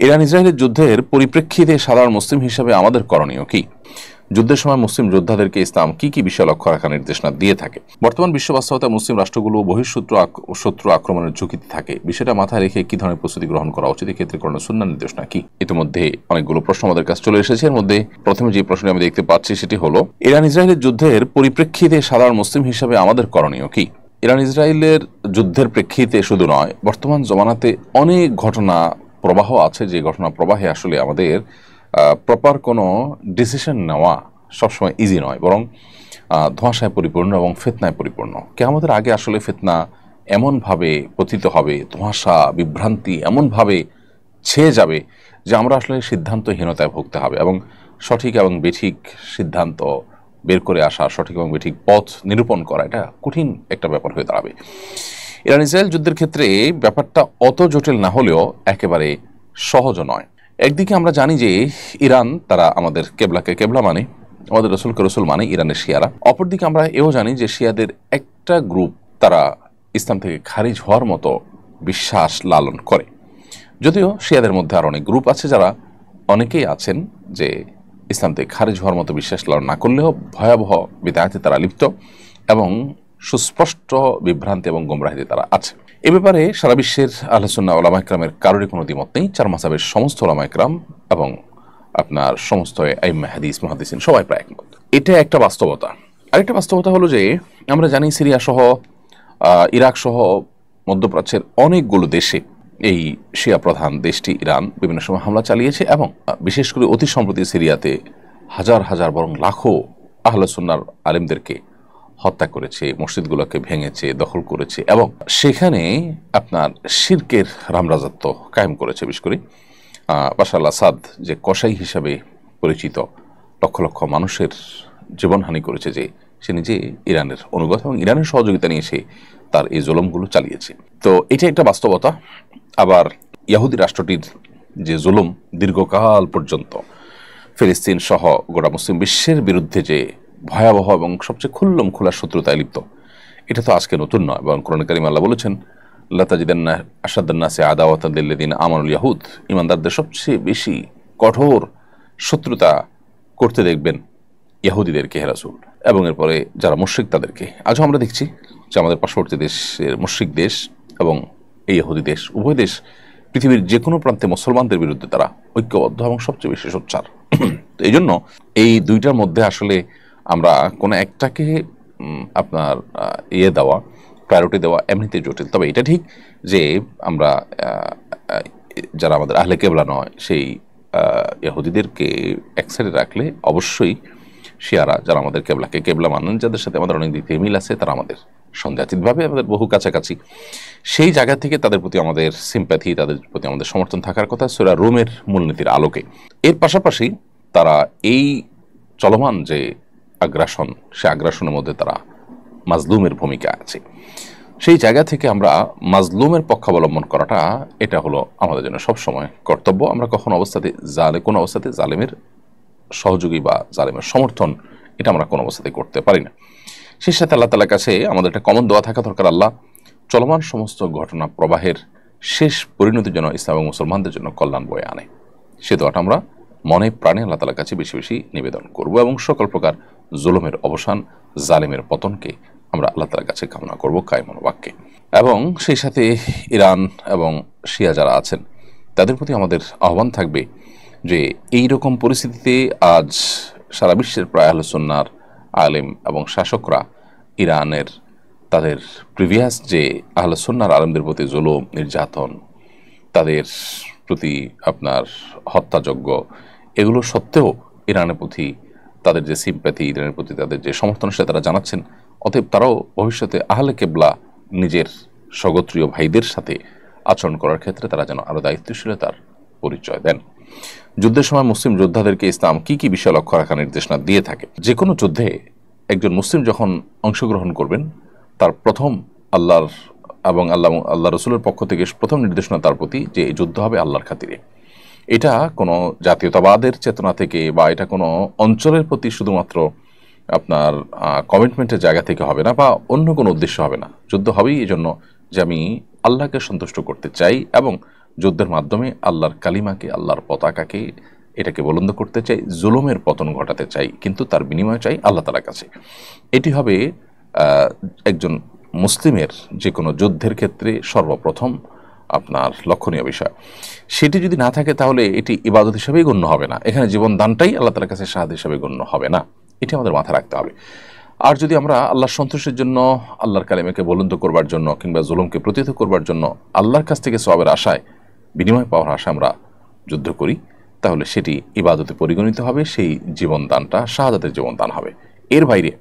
Iran ইসরায়েলের যুদ্ধের পরিপ্রেক্ষিতে সাধারণ মুসলিম হিসেবে আমাদের করণীয় কি? যুদ্ধের সময় মুসলিম যোদ্ধাদেরকে ইসলাম কি কি বিষয় লক্ষ্য রাখার নির্দেশনা দিয়ে থাকে? বর্তমান বিশ্ব বাস্তবতা মুসলিম রাষ্ট্রগুলো শত্রু আক্রমণের ঝুঁকিতে থাকে। বিষয়টা মাথায় রেখে কি ধরনের প্রস্তুতি গ্রহণ করা উচিত, এক্ষেত্রে করণীয় সুন্নাহ নির্দেশনা কি? ইতিমধ্যে অনেকগুলো প্রশ্ন আমাদের কাছে চলে এসেছে। এর মধ্যে প্রথমে যে প্রশ্নটি আমি দেখতে পাচ্ছি সেটি হলো, ইরান ইসরায়েলের যুদ্ধের পরিপ্রেক্ষিতে সাধারণ মুসলিম হিসেবে আমাদের করণীয় কি? ইরান ইসরায়েলের যুদ্ধের প্রেক্ষিতে শুধু নয়, বর্তমান জমানাতে অনেক ঘটনা প্রবাহ আছে, যে ঘটনা প্রবাহে আসলে আমাদের প্রপার কোনো ডিসিশন নেওয়া সবসময় ইজি নয়, বরং ধোঁয়াশায় পরিপূর্ণ এবং ফিতনায় পরিপূর্ণ। কিয়ামতের আগে আসলে ফিতনা এমনভাবে পতিত হবে, ধোঁয়াশা বিভ্রান্তি এমনভাবে ছেয়ে যাবে যে আমরা আসলে সিদ্ধান্তহীনতায় ভুগতে হবে এবং সঠিক এবং বেঠিক সিদ্ধান্ত বের করে আসা, সঠিক এবং বেঠিক পথ নিরূপণ করা, এটা কঠিন একটা ব্যাপার হয়ে দাঁড়াবে। ইরান ইসরায়েল যুদ্ধের ক্ষেত্রে ব্যাপারটা অত জটিল না হলেও একেবারে সহজও নয়। একদিকে আমরা জানি যে ইরান, তারা আমাদের কেবলাকে কেবলা মানে, আমাদের রসুলকে রসুল মানে, ইরানের শিয়ারা। অপরদিকে আমরা এও জানি যে শিয়াদের একটা গ্রুপ তারা ইসলাম থেকে খারিজ হওয়ার মতো বিশ্বাস লালন করে। যদিও শিয়াদের মধ্যে আর অনেক গ্রুপ আছে, যারা অনেকেই আছেন যে ইসলাম থেকে খারিজ হওয়ার মতো বিশ্বাস লালন না করলেও ভয়াবহ বিদায়াতে তারা লিপ্ত এবং সুস্পষ্ট বিভ্রান্তি এবং গোমরাহিতে তারা আছে। এ ব্যাপারে সারা বিশ্বের আহলে সুন্নাহ ওলামা ইকরামের কারোরই কোনো দ্বিমত নেই। চার মাযহাবের সমস্ত ওলামা ইকরাম এবং আপনার সমস্ত আইম্মা হাদিস মুহাদ্দিসিন সবাই প্রায় একমত। এটা একটা বাস্তবতা। আরেকটা বাস্তবতা হলো যে আমরা জানি সিরিয়া সহ ইরাক সহ মধ্যপ্রাচ্যের অনেকগুলো দেশে এই শিয়া প্রধান দেশটি ইরান বিভিন্ন সময় হামলা চালিয়েছে এবং বিশেষ করে অতি সম্প্রতি সিরিয়াতে হাজার হাজার বরং লাখো আহলে সুন্নাহর আলেমদেরকে হত্যা করেছে, মসজিদগুলোকে ভেঙেছে, দখল করেছে এবং সেখানে আপনার শিরকের রামরাজত্ব কায়েম করেছে। বিশেষ করে বাশার আল আসাদ যে কসাই হিসাবে পরিচিত, লক্ষ লক্ষ মানুষের জীবনহানি করেছে, যে সে নিজে ইরানের অনুগত এবং ইরানের সহযোগিতা নিয়ে সে তার এই জুলুমগুলো চালিয়েছে। তো এটা একটা বাস্তবতা। আবার ইহুদি রাষ্ট্রটির যে জুলুম দীর্ঘকাল পর্যন্ত ফিলিস্তিন সহ গোটা মুসলিম বিশ্বের বিরুদ্ধে যে ভয়াবহ এবং সবচেয়ে খুল্লম খোলা শত্রুতায় লিপ্ত, এটা তো আজকে নতুন নয়। এবং কোরআন কারীমে আল্লাহ বলেছেন, লা তাজিদান্না আশাদ্দান নাসি আদাওয়াতান লিল্লাযিনা আমানুল ইয়াহুদ, ঈমানদারদের সবচেয়ে বেশি কঠোর শত্রুতা করতে দেখবেন ইহুদিদেরকে, হে রাসূল, এবং এরপরে যারা মুশরিক তাদেরকে। আজও আমরা দেখছি যে আমাদের পার্শ্ববর্তী দেশের মুশরিক দেশ এবং এই ইহুদি দেশ, উভয় দেশ পৃথিবীর যে কোনো প্রান্তে মুসলমানদের বিরুদ্ধে তারা ঐক্যবদ্ধ এবং সবচেয়ে বেশি সোচ্চার। তো এই জন্য এই দুইটার মধ্যে আসলে আমরা কোনো একটাকে আপনার দেওয়া, প্রায়োরিটি দেওয়া এমনিতে জটিল। তবে এটা ঠিক যে আমরা যারা আমাদের আহলে কেবলা নয় সেই ইহুদিদেরকে এক সাইডে রাখলে অবশ্যই শিয়ারা, যারা আমাদের কেবলাকে কেবলা মানেন, যাদের সাথে আমাদের অনেক দিক থেকে মিল আছে, তারা আমাদের সন্দেহাতীতভাবে আমাদের বহু কাছাকাছি, সেই জায়গা থেকে তাদের প্রতি আমাদের সিম্প্যাথি, তাদের প্রতি আমাদের সমর্থন থাকার কথা সূরা রুমের মূলনীতির আলোকে। এর পাশাপাশি তারা এই চলমান যে আগ্রাসন, সে আগ্রাসনের মধ্যে তারা মাজলুমের ভূমিকা আছে। সেই জায়গা থেকে আমরা মাজলুমের পক্ষাবলম্বন করাটা, এটা হলো আমাদের জন্য সবসময় কর্তব্য। আমরা কোনো অবস্থাতে জালেমের সহযোগী বা জালেমের সমর্থন, এটা আমরা কোনো অবস্থাতে করতে পারি না। সেই সাথে আল্লাহ তাআলার কাছে আমাদের একটা কমন দোয়া থাকা দরকার, আল্লাহ চলমান সমস্ত ঘটনা প্রবাহের শেষ পরিণতির জন্য ইসলাম এবং মুসলমানদের জন্য কল্যাণ বয়ে আনে। সে দোয়াটা আমরা মনে প্রাণে আল্লাহ তাআলার কাছে বেশি বেশি নিবেদন করব এবং সকল প্রকার জুলুমের অবসান, জালেমের পতনকে আমরা আল্লাহ তাআলার কাছে কামনা করব কায় মনোবাক্যে। এবং সেই সাথে ইরান এবং শিয়া যারা আছেন তাদের প্রতি আমাদের আহ্বান থাকবে যে এই রকম পরিস্থিতিতে আজ সারা বিশ্বের প্রায় আহলে সুন্নাহর আলেম এবং শাসকরা ইরানের তাদের প্রিভিয়াস যে আহলে সুন্নাহর আলেমদের প্রতি জুলুম, নির্যাতন, তাদের প্রতি আপনার হত্যাযজ্ঞ, এগুলো সত্ত্বেও ইরানের প্রতি তাদের যে সিম্প্যাথি, ইরানের প্রতি তাদের যে সমর্থন, সেটা তারা জানাচ্ছেন। অতএব তারাও ভবিষ্যতে আহলে কেবলা নিজের স্বগোত্রীয় ভাইদের সাথে আচরণ করার ক্ষেত্রে তারা যেন আরও দায়িত্বশীলতার পরিচয় দেন। যুদ্ধের সময় মুসলিম যোদ্ধাদেরকে ইসলাম কি কি বিষয় লক্ষ্য রাখার নির্দেশনা দিয়ে থাকে? যে কোনো যুদ্ধে একজন মুসলিম যখন অংশগ্রহণ করবেন, তার প্রথম আল্লাহর এবং আল্লাহ রসুলের পক্ষ থেকে প্রথম নির্দেশনা তার প্রতি যে এই যুদ্ধ হবে আল্লাহর খাতিরে। এটা কোনো জাতীয়তাবাদের চেতনা থেকে বা এটা কোনো অঞ্চলের প্রতি শুধুমাত্র আপনার কমিটমেন্টের জায়গা থেকে হবে না বা অন্য কোনো উদ্দেশ্য হবে না। যুদ্ধ হবেই এই জন্য যে আমি আল্লাহকে সন্তুষ্ট করতে চাই এবং যুদ্ধের মাধ্যমে আল্লাহর কালিমাকে, আল্লাহর পতাকাকে এটাকে বুলন্দ করতে চাই, জুলুমের পতন ঘটাতে চাই, কিন্তু তার বিনিময় চাই আল্লাহ তাআলার কাছে। এটি হবে একজন মুসলিমের যে কোনো যুদ্ধের ক্ষেত্রে সর্বপ্রথম আপনার লক্ষণীয় বিষয়। সেটি যদি না থাকে তাহলে এটি ইবাদত হিসেবেই গণ্য হবে না, এখানে জীবন দানটাই আল্লাহ তাআলার কাছে শাহাদাত হিসেবে গণ্য হবে না। এটি আমাদের মাথায় রাখতে হবে। আর যদি আমরা আল্লাহর সন্তুষ্টির জন্য, আল্লাহর কালিমাকে বুলন্দ করবার জন্য কিংবা জুলুমকে প্রতিহত করবার জন্য আল্লাহর কাছ থেকে সওয়াবের আশায়, বিনিময় পাওয়ার আশায় আমরা যুদ্ধ করি, তাহলে সেটি ইবাদতে পরিগণিত হবে, সেই জীবনদানটা শাহাদাতের জীবনদান হবে। এর বাইরে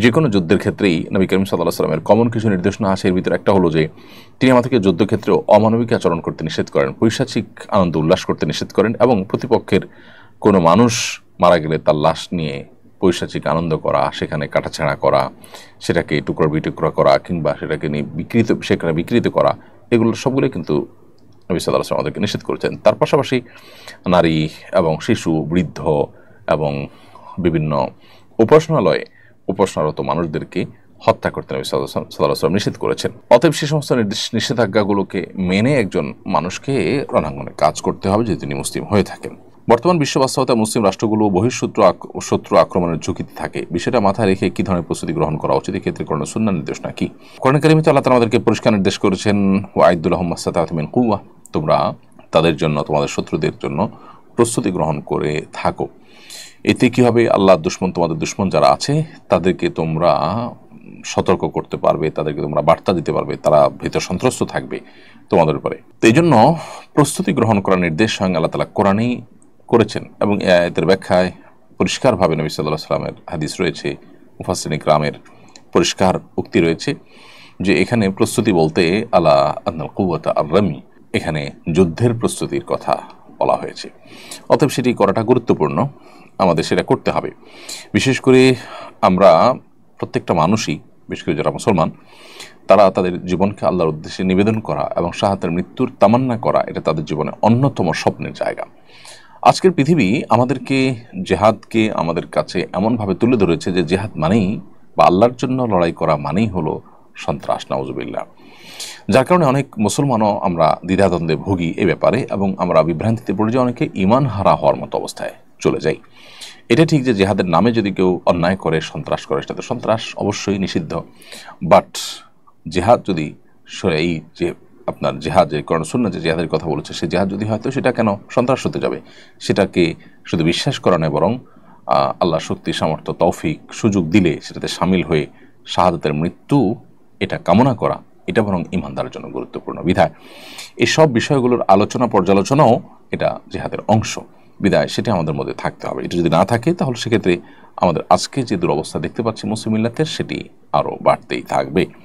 যে কোনো যুদ্ধের ক্ষেত্রেই নবী করিম সাল্লাল্লাহু আলাইহি ওয়াসাল্লামের কমন কিছু নির্দেশনা আছে। এর ভিতরে একটা হলো যে তিনি আমাদেরকে যুদ্ধক্ষেত্রেও অমানবিক আচরণ করতে নিষেধ করেন, পৈশাচিক আনন্দ উল্লাস করতে নিষেধ করেন, এবং প্রতিপক্ষের কোনো মানুষ মারা গেলে তার লাশ নিয়ে পৈশাচিক আনন্দ করা, সেখানে কাটাছেঁড়া করা, সেটাকে টুকরো বিটুকরা করা, কিংবা সেটাকে নিয়ে সেখানে বিকৃত করা, এগুলো সবগুলোই কিন্তু নবী সাল্লাল্লাহু আলাইহি ওয়াসাল্লাম আমাদেরকে নিষেধ করেছেন। তার পাশাপাশি নারী এবং শিশু, বৃদ্ধ এবং বিভিন্ন উপাসনালয়ে উপাসনারত মানুষদেরকে হত্যা করতে নবী সাল্লাল্লাহু আলাইহি ওয়াসাল্লাম নিষেধ করেছেন। অতএব সে সমস্ত নিষেধাজ্ঞাগুলোকে মেনে একজন মানুষকে রণাঙ্গনে কাজ করতে হবে যদি তিনি মুসলিম হয়ে থাকেন। বর্তমান বিশ্ব বাস্তবতায় মুসলিম রাষ্ট্রগুলো শত্রু আক্রমণের ঝুঁকিতে থাকে। বিষয়টা মাথায় রেখে কি ধরনের প্রস্তুতি গ্রহণ করা উচিত, এক্ষেত্রে কোরআন ও সুন্নাহর নির্দেশনা কি? কোরআন কারিমে আল্লাহ তাআলা আমাদেরকে পরিষ্কার নির্দেশ করেছেন, ওয়াইদুল লাহুম মাসতাতা'তুম মিন কুওয়া, তোমরা তাদের জন্য, তোমাদের শত্রুদের জন্য প্রস্তুতি গ্রহণ করে থাকো। এতে কি হবে? আল্লাহর দুশমন, তোমাদের দুশমন যারা আছে তাদেরকে তোমরা সতর্ক করতে পারবে, তাদেরকে তোমরা বার্তা দিতে পারবে, তারা ভীত সন্ত্রস্ত থাকবে তোমাদের উপরে। তো এই জন্য প্রস্তুতি গ্রহণ করার নির্দেশ স্বয়ং আল্লাহ তাআলা কোরআনেই করেছেন, এবং এই আয়াতের ব্যাখ্যায় পরিষ্কারভাবে নবী সাল্লাল্লাহু আলাইহি ওয়াসাল্লামের হাদিস রয়েছে, মুফাসসিরিন কিরামের পরিষ্কার উক্তি রয়েছে যে এখানে প্রস্তুতি বলতে আলা আন্নাল কুওয়াতা আর-রামি, এখানে যুদ্ধের প্রস্তুতির কথা বলা হয়েছে। অতএব সেটি করাটা গুরুত্বপূর্ণ, আমাদের সেটা করতে হবে। বিশেষ করে আমরা প্রত্যেকটা মানুষই, বিশেষ করে যারা মুসলমান, তারা তাদের জীবনকে আল্লাহর উদ্দেশ্যে নিবেদন করা এবং শাহাদাতের মৃত্যুর তামান্না করা, এটা তাদের জীবনে অন্যতম স্বপ্নের জায়গা। আজকের পৃথিবী আমাদেরকে জেহাদকে আমাদের কাছে এমনভাবে তুলে ধরেছে যে জেহাদ মানেই বা আল্লাহর জন্য লড়াই করা মানেই হলো সন্ত্রাস, নাউজুবিল্লাহ। যার কারণে অনেক মুসলমানও আমরা দ্বিধাদ্বন্দ্বে ভুগি এ ব্যাপারে, এবং আমরা বিভ্রান্তিতে পড়ে যাই, অনেকে ঈমান হারা হওয়ার মতো অবস্থায় চলে যাই। এটা ঠিক যে জেহাদের নামে যদি কেউ অন্যায় করে, সন্ত্রাস করে, সেটা তো সন্ত্রাস, অবশ্যই নিষিদ্ধ। বাট জেহাদ যদি এই যে আপনার জেহাদ, যে কোরআন সুন্নাহ যে জেহাদের কথা বলেছে, সেই জেহাদ যদি হয়তো সেটা কেন সন্ত্রাস হতে যাবে? সেটাকে শুধু বিশ্বাস করা নয়, বরং আল্লাহ শক্তি, সামর্থ্য, তৌফিক, সুযোগ দিলে সেটাতে সামিল হয়ে শাহাদাতের মৃত্যু এটা কামনা করা, এটা বরং ঈমানদারের জন্য গুরুত্বপূর্ণ। বিধায় এসব বিষয়গুলোর আলোচনা পর্যালোচনাও এটা জেহাদের অংশ। বিধায় সেটা আমাদের মধ্যে থাকতে হবে। এটা যদি না থাকে তাহলে সেক্ষেত্রে আমাদের আজকে যে দুরবস্থা দেখতে পাচ্ছি মুসলিম মিল্লাতের, সেটি আরও বাড়তেই থাকবে।